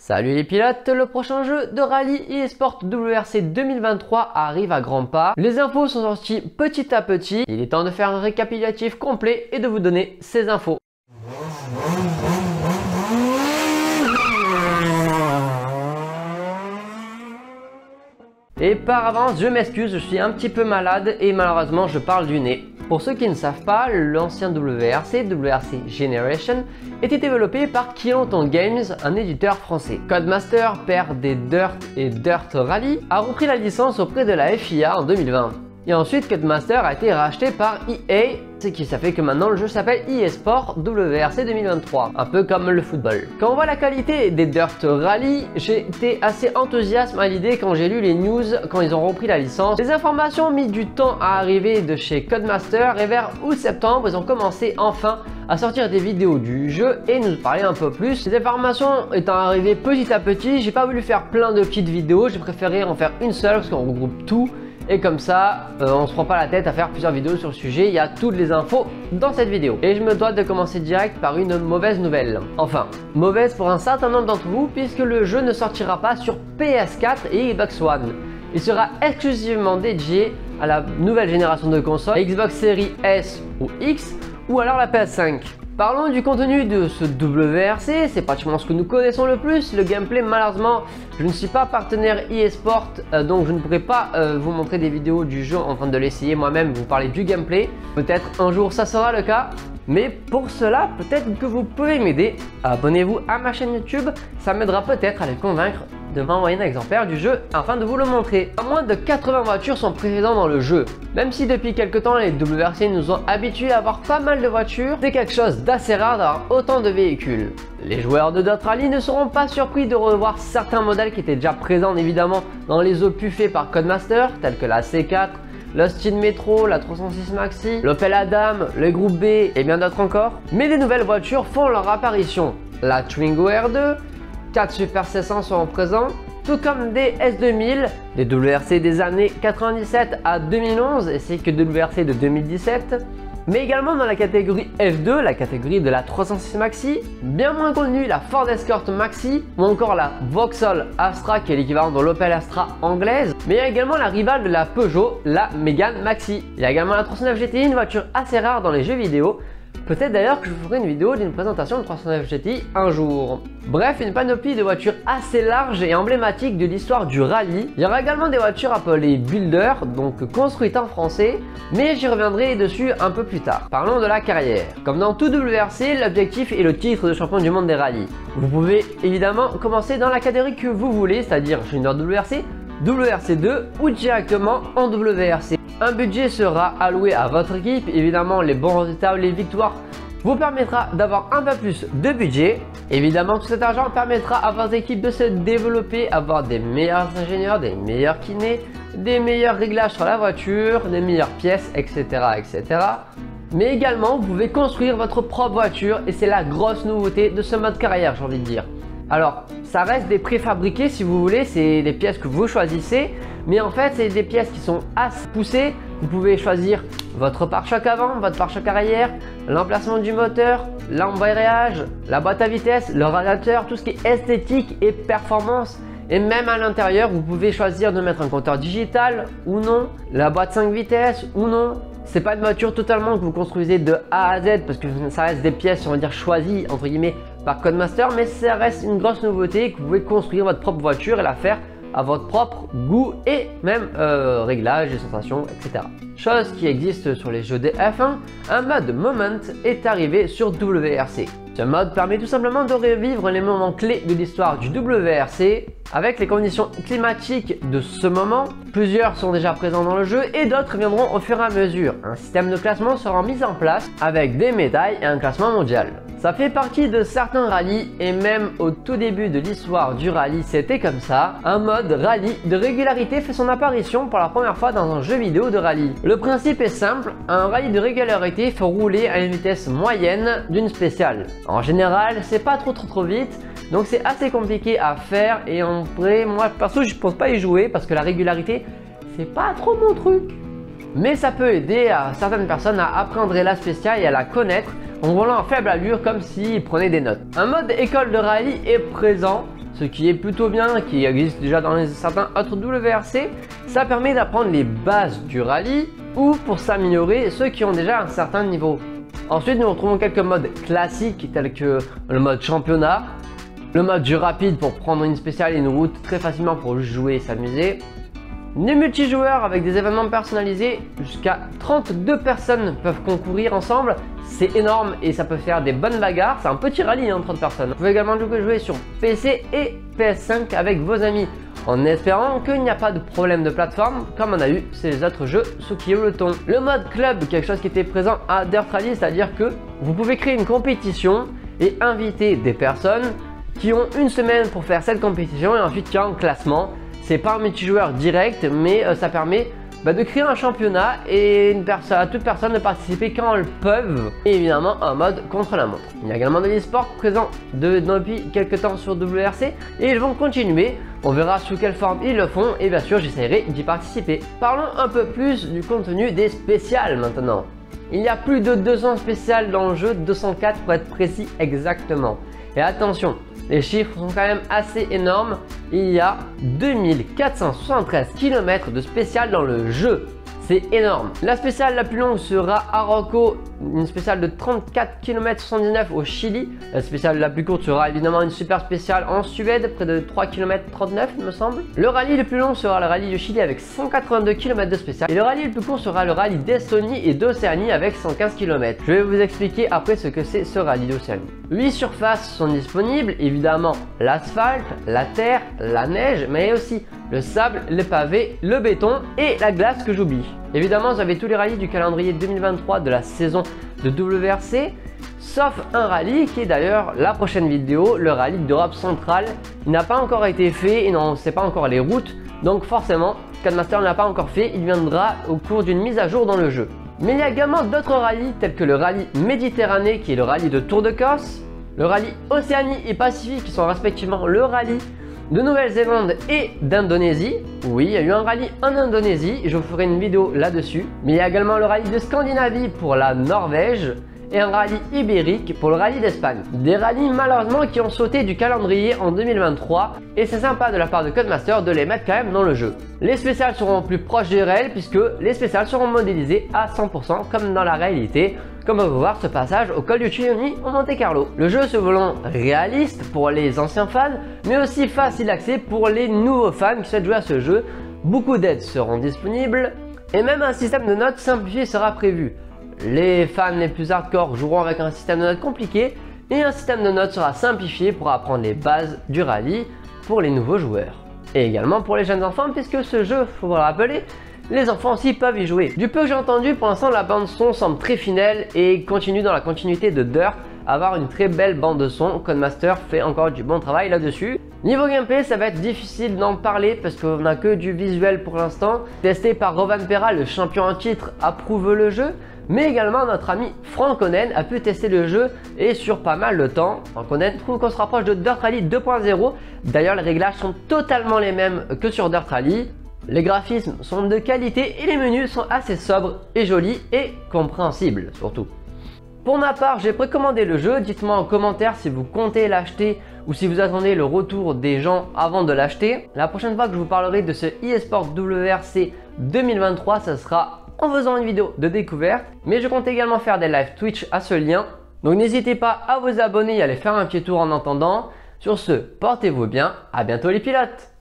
Salut les pilotes, le prochain jeu de rallye eSport WRC 2023 arrive à grands pas. Les infos sont sorties petit à petit. Il est temps de faire un récapitulatif complet et de vous donner ces infos. Et par avance, je m'excuse, je suis un petit peu malade et malheureusement je parle du nez. Pour ceux qui ne savent pas, l'ancien WRC Generation, était développé par Kiloton Games, un éditeur français. Codemaster, père des Dirt et Dirt Rally, a repris la licence auprès de la FIA en 2020. Et ensuite, Codemaster a été racheté par EA, ce qui ça fait que maintenant le jeu s'appelle eSport WRC 2023, un peu comme le football. Quand on voit la qualité des Dirt Rally, j'ai été assez enthousiaste à l'idée quand j'ai lu les news quand ils ont repris la licence. Les informations ont mis du temps à arriver de chez Codemaster et vers août-septembre, ils ont commencé enfin à sortir des vidéos du jeu et nous parler un peu plus. Ces informations étant arrivées petit à petit, j'ai pas voulu faire plein de petites vidéos, j'ai préféré en faire une seule parce qu'on regroupe tout. Et comme ça, on se prend pas la tête à faire plusieurs vidéos sur le sujet, il y a toutes les infos dans cette vidéo. Et je me dois de commencer direct par une mauvaise nouvelle. Enfin, mauvaise pour un certain nombre d'entre vous puisque le jeu ne sortira pas sur PS4 et Xbox One. Il sera exclusivement dédié à la nouvelle génération de consoles, Xbox Series S ou X ou alors la PS5. Parlons du contenu de ce WRC, c'est pratiquement ce que nous connaissons le plus. Le gameplay, malheureusement, je ne suis pas partenaire eSport, donc je ne pourrai pas vous montrer des vidéos du jeu en train de l'essayer moi-même, vous parler du gameplay. Peut-être un jour ça sera le cas, mais pour cela, peut-être que vous pouvez m'aider. Abonnez-vous à ma chaîne YouTube, ça m'aidera peut-être à les convaincre de m'envoyer un exemplaire du jeu afin de vous le montrer. Moins de 80 voitures sont présentes dans le jeu. Même si depuis quelques temps les WRC nous ont habitués à avoir pas mal de voitures, c'est quelque chose d'assez rare d'avoir autant de véhicules. Les joueurs de Dirt Rally ne seront pas surpris de revoir certains modèles qui étaient déjà présents évidemment dans les opus faits par Codemaster, tels que la C4, l'Austin Metro, la 306 Maxi, l'Opel Adam, le Groupe B et bien d'autres encore. Mais des nouvelles voitures font leur apparition. La Twingo R2, 4 Super 600 seront présents, tout comme des S2000, des WRC des années 97 à 2011 ainsi que des WRC de 2017, mais également dans la catégorie F2, la catégorie de la 306 Maxi, bien moins connue la Ford Escort Maxi ou encore la Vauxhall Astra qui est l'équivalent de l'Opel Astra anglaise, mais il y a également la rivale de la Peugeot, la Mégane Maxi. Il y a également la 309 GTI, une voiture assez rare dans les jeux vidéo. Peut-être d'ailleurs que je vous ferai une vidéo d'une présentation de 309 GTI un jour. Bref, une panoplie de voitures assez large et emblématique de l'histoire du rallye. Il y aura également des voitures appelées Builder, donc construites en français, mais j'y reviendrai dessus un peu plus tard. Parlons de la carrière. Comme dans tout WRC, l'objectif est le titre de champion du monde des rallyes. Vous pouvez évidemment commencer dans la catégorie que vous voulez, c'est-à-dire Junior WRC, WRC2 ou directement en WRC. Un budget sera alloué à votre équipe, évidemment les bons résultats ou les victoires vous permettra d'avoir un peu plus de budget. Évidemment tout cet argent permettra à votre équipe de se développer, avoir des meilleurs ingénieurs, des meilleurs kinés, des meilleurs réglages sur la voiture, des meilleures pièces, etc. etc. Mais également vous pouvez construire votre propre voiture et c'est la grosse nouveauté de ce mode carrière, j'ai envie de dire. Alors, ça reste des préfabriqués si vous voulez, c'est des pièces que vous choisissez, mais en fait, c'est des pièces qui sont assez poussées. Vous pouvez choisir votre pare-choc avant, votre pare-choc arrière, l'emplacement du moteur, l'embrayage, la boîte à vitesse, le radiateur, tout ce qui est esthétique et performance. Et même à l'intérieur, vous pouvez choisir de mettre un compteur digital ou non, la boîte 5 vitesses ou non. C'est pas une voiture totalement que vous construisez de A à Z parce que ça reste des pièces, on va dire, choisies entre guillemets par Codemaster, mais ça reste une grosse nouveauté que vous pouvez construire votre propre voiture et la faire à votre propre goût et même réglages et sensations, etc. Chose qui existe sur les jeux de F1, un mode Moment est arrivé sur WRC. Ce mode permet tout simplement de revivre les moments clés de l'histoire du WRC avec les conditions climatiques de ce moment. Plusieurs sont déjà présents dans le jeu et d'autres viendront au fur et à mesure. Un système de classement sera mis en place avec des médailles et un classement mondial. Ça fait partie de certains rallyes et même au tout début de l'histoire du rallye c'était comme ça. Un mode rallye de régularité fait son apparition pour la première fois dans un jeu vidéo de rallye. Le principe est simple, un rallye de régularité faut rouler à une vitesse moyenne d'une spéciale. En général c'est pas trop vite, donc c'est assez compliqué à faire et en vrai moi perso je pense pas y jouer parce que la régularité c'est pas trop mon truc. Mais ça peut aider à certaines personnes à apprendre la spéciale et à la connaître en roulant en faible allure comme s'ils prenaient des notes. Un mode école de rallye est présent. ce qui est plutôt bien, qui existe déjà dans certains autres WRC. Ça permet d'apprendre les bases du rallye ou pour s'améliorer ceux qui ont déjà un certain niveau. Ensuite, nous retrouvons quelques modes classiques tels que le mode championnat, le mode jeu rapide pour prendre une spéciale et une route très facilement pour jouer et s'amuser. Les multijoueurs avec des événements personnalisés, jusqu'à 32 personnes peuvent concourir ensemble. C'est énorme et ça peut faire des bonnes bagarres. C'est un petit rallye, 30 personnes. Vous pouvez également jouer sur PC et PS5 avec vos amis, en espérant qu'il n'y a pas de problème de plateforme comme on a eu ces autres jeux sous Peloton. Le mode club, quelque chose qui était présent à Dirt Rally, c'est-à-dire que vous pouvez créer une compétition et inviter des personnes qui ont une semaine pour faire cette compétition et ensuite qui ont un classement. C'est pas un multijoueur direct, mais ça permet de créer un championnat et à toute personne de participer quand elles peuvent. Et évidemment en mode contre la montre. Il y a également de l'e-sport présent depuis quelques temps sur WRC et ils vont continuer. On verra sous quelle forme ils le font et bien sûr j'essaierai d'y participer. Parlons un peu plus du contenu des spéciales maintenant. Il y a plus de 200 spéciales dans le jeu, 204 pour être précis exactement. Et attention, les chiffres sont quand même assez énormes. Il y a 2473 km de spéciales dans le jeu. C'est énorme. La spéciale la plus longue sera Arauco, une spéciale de 34 km 79 au Chili. La spéciale la plus courte sera évidemment une super spéciale en Suède, près de 3 km 39 il me semble. Le rallye le plus long sera le rallye du Chili avec 182 km de spéciale. Et le rallye le plus court sera le rallye d'Estonie et d'Océanie avec 115 km. Je vais vous expliquer après ce que c'est ce rallye d'Océanie. 8 surfaces sont disponibles, évidemment l'asphalte, la terre, la neige, mais aussi le sable, les pavés, le béton et la glace que j'oublie. Évidemment, vous avez tous les rallyes du calendrier 2023 de la saison de WRC, sauf un rallye qui est d'ailleurs la prochaine vidéo, le rallye d'Europe centrale. Il n'a pas encore été fait et on ne sait pas encore les routes, donc forcément, Codemaster ne l'a pas encore fait, il viendra au cours d'une mise à jour dans le jeu. Mais il y a également d'autres rallyes tels que le rallye Méditerranée qui est le rallye de Tour de Corse, le rallye Océanie et Pacifique qui sont respectivement le rallye de Nouvelle-Zélande et d'Indonésie. Oui, il y a eu un rallye en Indonésie, je vous ferai une vidéo là-dessus. Mais il y a également le rallye de Scandinavie pour la Norvège et un rallye ibérique pour le rallye d'Espagne. Des rallyes malheureusement qui ont sauté du calendrier en 2023 et c'est sympa de la part de Codemaster de les mettre quand même dans le jeu. Les spéciales seront plus proches du réel puisque les spéciales seront modélisées à 100% comme dans la réalité, comme on peut voir ce passage au col du Cioni au Monte Carlo. Le jeu se voulant réaliste pour les anciens fans, mais aussi facile d'accès pour les nouveaux fans qui souhaitent jouer à ce jeu. Beaucoup d'aides seront disponibles et même un système de notes simplifié sera prévu. Les fans les plus hardcore joueront avec un système de notes compliqué et un système de notes sera simplifié pour apprendre les bases du rallye pour les nouveaux joueurs. Et également pour les jeunes enfants puisque ce jeu, faut vous le rappeler, les enfants aussi peuvent y jouer. Du peu que j'ai entendu, pour l'instant la bande son semble très fidèle et continue dans la continuité de Dirt, avoir une très belle bande de son. Codemaster fait encore du bon travail là-dessus. Niveau gameplay, ça va être difficile d'en parler parce qu'on n'a que du visuel pour l'instant. Testé par Rovan Perra, le champion en titre, approuve le jeu. Mais également notre ami Franck Onen a pu tester le jeu et sur pas mal de temps. Franck Onen trouve qu'on se rapproche de Dirt Rally 2.0. D'ailleurs les réglages sont totalement les mêmes que sur Dirt Rally. Les graphismes sont de qualité et les menus sont assez sobres et jolis et compréhensibles surtout. Pour ma part, j'ai précommandé le jeu. Dites-moi en commentaire si vous comptez l'acheter ou si vous attendez le retour des gens avant de l'acheter. La prochaine fois que je vous parlerai de ce eSport WRC 2023, ce sera en faisant une vidéo de découverte. Mais je compte également faire des live Twitch à ce lien. Donc n'hésitez pas à vous abonner et à aller faire un petit tour en attendant. Sur ce, portez-vous bien. À bientôt les pilotes!